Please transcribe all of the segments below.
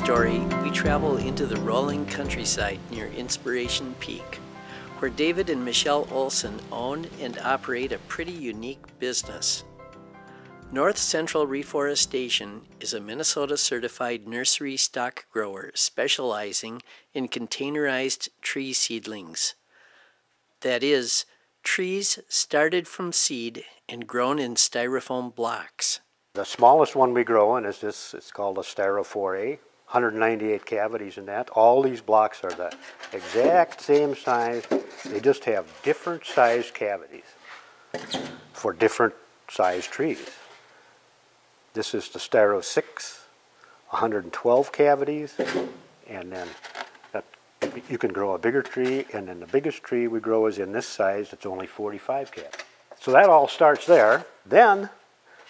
story, we travel into the rolling countryside near Inspiration Peak, where David and Michelle Olsen own and operate a pretty unique business. North Central Reforestation is a Minnesota-certified nursery stock grower specializing in containerized tree seedlings. That is, trees started from seed and grown in styrofoam blocks. The smallest one we grow in is this, it's called a Styro 4A, 198 cavities in that. All these blocks are the exact same size, they just have different size cavities for different size trees. This is the Styro 6, 112 cavities, and then you can grow a bigger tree, and then the biggest tree we grow is in this size, it's only 45 cavities. So that all starts there. Then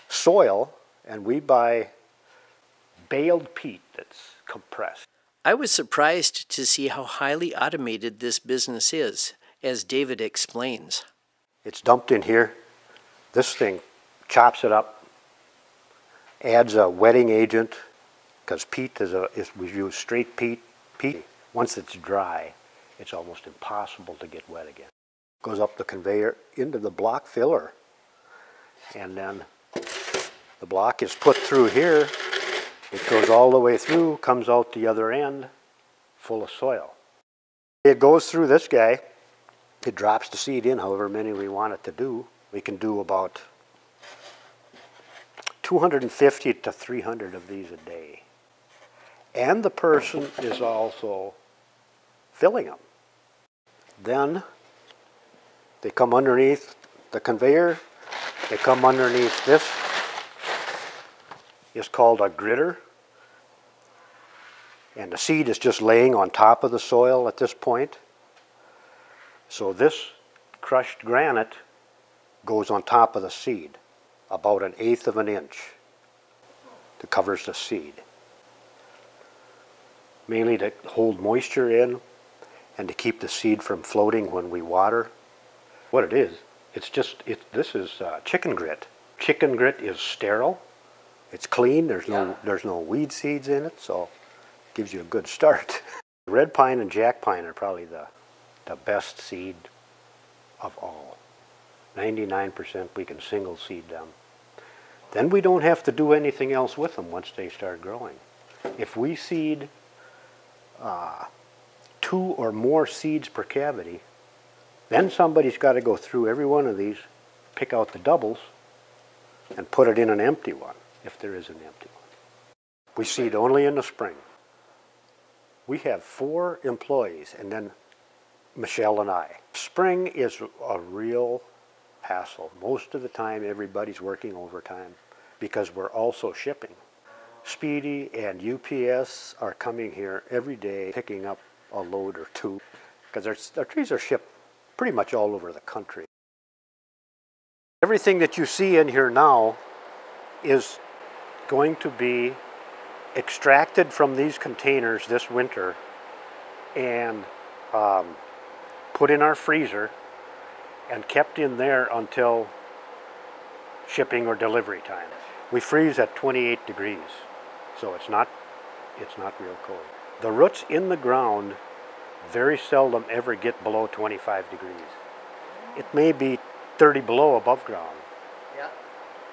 soil, and we buy baled peat that's compressed. I was surprised to see how highly automated this business is, as David explains. It's dumped in here. This thing chops it up, adds a wetting agent, because peat we use straight peat. Once it's dry, it's almost impossible to get wet again. Goes up the conveyor into the block filler, and then the block is put through here. It goes all the way through, comes out the other end, full of soil. It goes through this guy. It drops the seed in, however many we want it to do. We can do about 250 to 300 of these a day. And the person is also filling them. Then they come underneath the conveyor. They come underneath this. It's called a gritter. And the seed is just laying on top of the soil at this point. So this crushed granite goes on top of the seed, about 1/8 of an inch, that covers the seed. Mainly to hold moisture in and to keep the seed from floating when we water. What it is, this is chicken grit. Chicken grit is sterile. It's clean. There's no weed seeds in it, so it gives you a good start. Red pine and jack pine are probably the best seed of all. 99% we can single seed them. Then we don't have to do anything else with them once they start growing. If we seed 2 or more seeds per cavity, then somebody's got to go through every one of these, pick out the doubles, and put it in an empty one, if there is an empty one. We seed only in the spring. We have 4 employees, and then Michelle and I. Spring is a real hassle. Most of the time everybody's working overtime because we're also shipping. Speedy and UPS are coming here every day picking up a load or 2 because our trees are shipped pretty much all over the country. Everything that you see in here now is going to be extracted from these containers this winter and put in our freezer and kept in there until shipping or delivery time. We freeze at 28 degrees, so it's not real cold. The roots in the ground very seldom ever get below 25 degrees. It may be 30 below above ground. Yeah.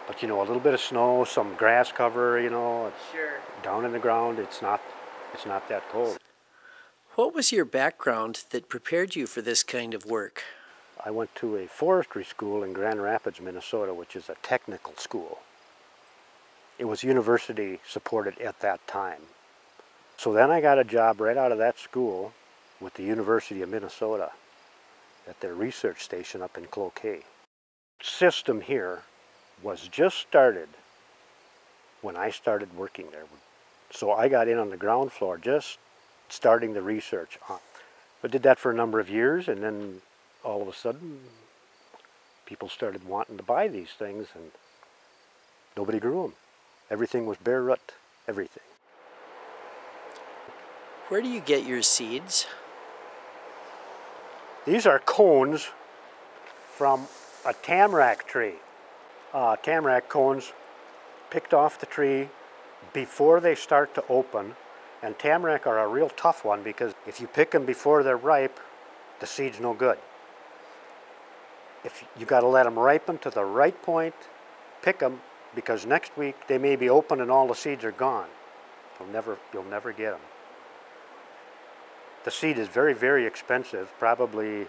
But you know, a little bit of snow, some grass cover, you know, Sure. Down in the ground, it's not that cold. What was your background that prepared you for this kind of work? I went to a forestry school in Grand Rapids, Minnesota, which is a technical school. It was university supported at that time. So then I got a job right out of that school with the University of Minnesota at their research station up in Cloquet. System here was just started when I started working there. So I got in on the ground floor just starting the research. I did that for a number of years, and then all of a sudden people started wanting to buy these things and nobody grew them. Everything was bare root, everything. Where do you get your seeds? These are cones from a tamarack tree. Tamarack cones picked off the tree before they start to open, And tamarack are a real tough one because if you pick them before they're ripe, the seed's no good. If you got to let them ripen to the right point, pick them, because next week they may be open and all the seeds are gone. You'll never get them. The seed is very, very expensive, probably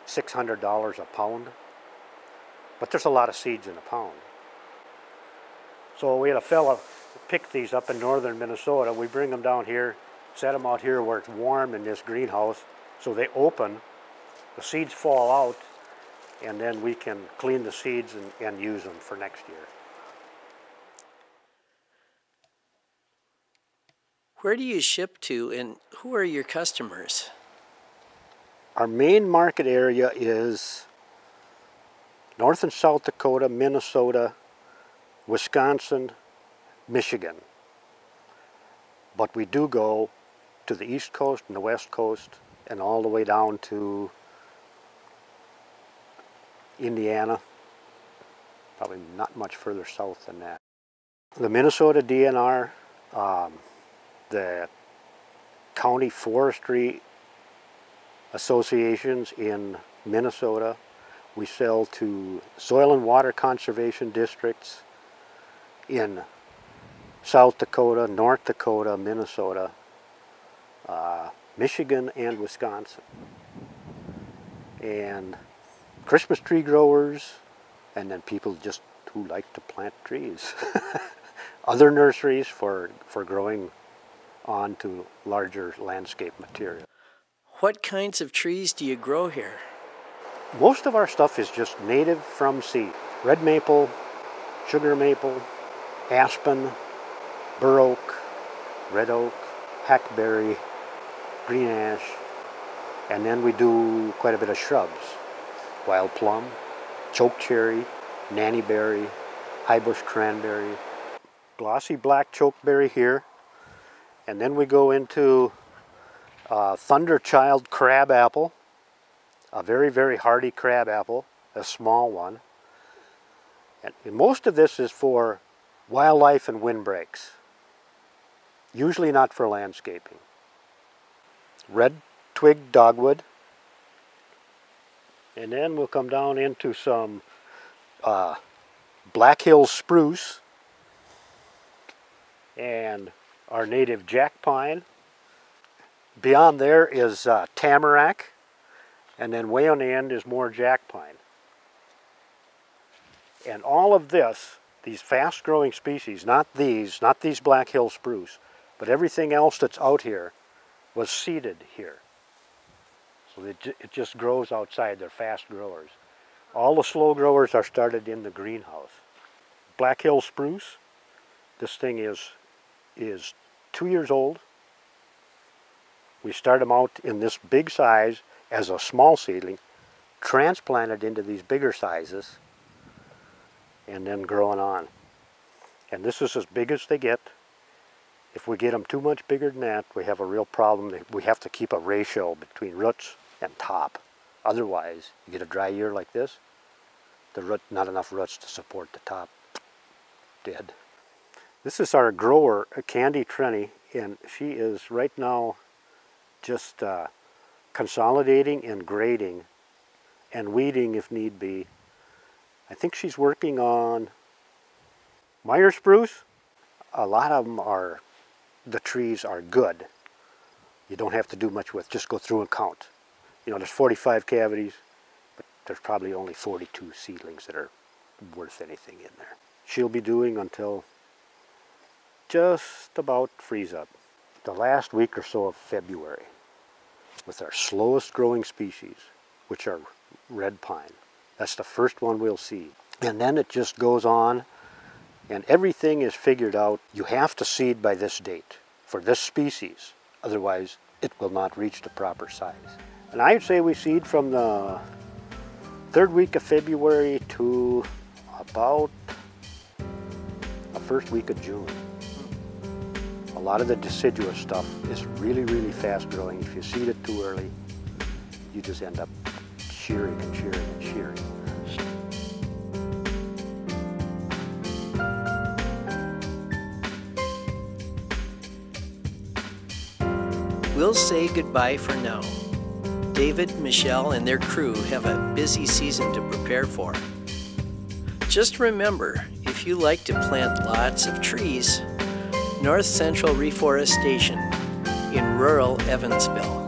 $600 a pound. But there's a lot of seeds in a pound. So we had a fella pick these up in northern Minnesota. We bring them down here, set them out here where it's warm in this greenhouse, so they open, the seeds fall out, and then we can clean the seeds and use them for next year. Where do you ship to, and who are your customers? Our main market area is North and South Dakota, Minnesota, Wisconsin, Michigan. But we do go to the East Coast and the West Coast and all the way down to Indiana, probably not much further south than that. The Minnesota DNR, the county forestry associations in Minnesota, we sell to soil and water conservation districts in South Dakota, North Dakota, Minnesota, Michigan, and Wisconsin. And Christmas tree growers, and then people just who like to plant trees. Other nurseries for growing onto larger landscape material. What kinds of trees do you grow here? Most of our stuff is just native from seed. Red maple, sugar maple, aspen, bur oak, red oak, hackberry, green ash, and then we do quite a bit of shrubs. Wild plum, chokecherry, nannyberry, highbush cranberry, glossy black chokeberry here, and then we go into thunderchild crabapple, a very, very hardy crabapple, a small one. And most of this is for wildlife and windbreaks, usually not for landscaping. Red twig dogwood, and then we'll come down into some Black Hills spruce and our native jack pine. Beyond there is tamarack, and then way on the end is more jack pine. And all of this, these fast-growing species, not these Black Hill spruce, but everything else that's out here was seeded here. So it just grows outside. They're fast growers. All the slow growers are started in the greenhouse. Black Hill spruce, this thing is 2 years old. We start them out in this big size as a small seedling, transplanted into these bigger sizes, and then growing on. And this is as big as they get. If we get them too much bigger than that, we have a real problem. We have to keep a ratio between roots and top. Otherwise, you get a dry year like this, not enough roots to support the top. Dead. This is our grower, Candy Trenny, and she is right now just consolidating and grading and weeding if need be. I think she's working on Meyer spruce. A lot of them are, the trees are good. You don't have to do much with, just go through and count. You know, there's 45 cavities, but there's probably only 42 seedlings that are worth anything in there. She'll be doing until just about freeze up. The last week or so of February, with our slowest growing species, which are red pine. That's the first one we'll see. And then it just goes on, and everything is figured out. You have to seed by this date for this species, otherwise it will not reach the proper size. And I'd say we seed from the third week of February to about the first week of June. A lot of the deciduous stuff is really, really fast growing. If you seed it too early, you just end up shearing and shearing and shearing. we'll say goodbye for now. David, Michelle, and their crew have a busy season to prepare for. Just remember, if you like to plant lots of trees, North Central Reforestation in rural Evansville.